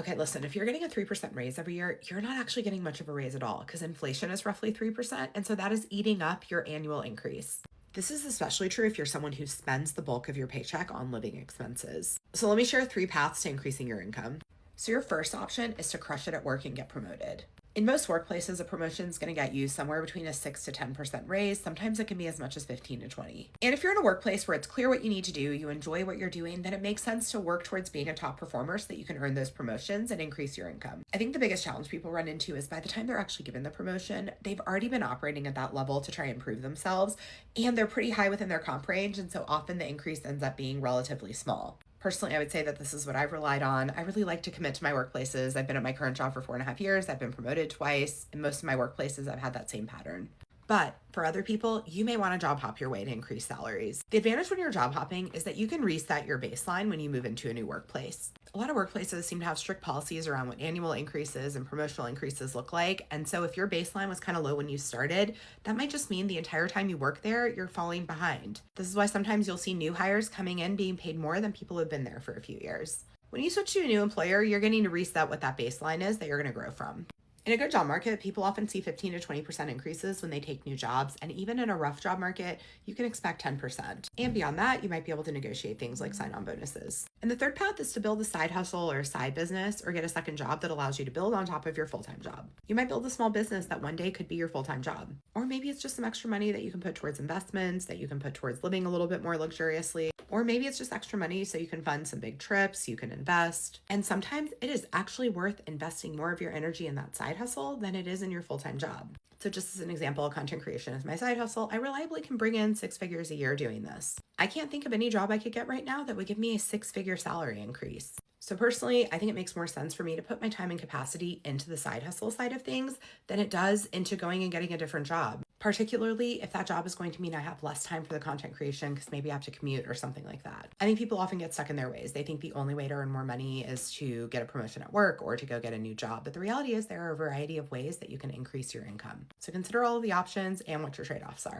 Okay, listen, if you're getting a 3% raise every year, you're not actually getting much of a raise at all because inflation is roughly 3%. And so that is eating up your annual increase. This is especially true if you're someone who spends the bulk of your paycheck on living expenses. So let me share 3 paths to increasing your income. So your first option is to crush it at work and get promoted. In most workplaces, a promotion is going to get you somewhere between a 6 to 10% raise. Sometimes it can be as much as 15 to 20. And if you're in a workplace where it's clear what you need to do, you enjoy what you're doing, then it makes sense to work towards being a top performer so that you can earn those promotions and increase your income. I think the biggest challenge people run into is by the time they're actually given the promotion, they've already been operating at that level to try and improve themselves, and they're pretty high within their comp range, and so often the increase ends up being relatively small. Personally, I would say that this is what I've relied on. I really like to commit to my workplaces. I've been at my current job for 4.5 years. I've been promoted twice. In most of my workplaces, I've had that same pattern. But for other people, you may want to job hop your way to increase salaries. The advantage when you're job hopping is that you can reset your baseline when you move into a new workplace. A lot of workplaces seem to have strict policies around what annual increases and promotional increases look like. And so if your baseline was kind of low when you started, that might just mean the entire time you work there, you're falling behind. This is why sometimes you'll see new hires coming in being paid more than people who have been there for a few years. When you switch to a new employer, you're getting to reset what that baseline is that you're going to grow from. In a good job market, people often see 15 to 20% increases when they take new jobs, and even in a rough job market, you can expect 10%. And beyond that, you might be able to negotiate things like sign-on bonuses. And the third path is to build a side hustle or a side business or get a second job that allows you to build on top of your full-time job. You might build a small business that one day could be your full-time job. Or maybe it's just some extra money that you can put towards investments, that you can put towards living a little bit more luxuriously. Or maybe it's just extra money so you can fund some big trips, you can invest. And sometimes it is actually worth investing more of your energy in that side hustle than it is in your full-time job. So just as an example, content creation is my side hustle. I reliably can bring in 6 figures a year doing this. I can't think of any job I could get right now that would give me a 6-figure salary increase. So personally, I think it makes more sense for me to put my time and capacity into the side hustle side of things than it does into going and getting a different job, particularly if that job is going to mean I have less time for the content creation because maybe I have to commute or something like that. I think people often get stuck in their ways. They think the only way to earn more money is to get a promotion at work or to go get a new job. But the reality is there are a variety of ways that you can increase your income. So consider all of the options and what your trade-offs are.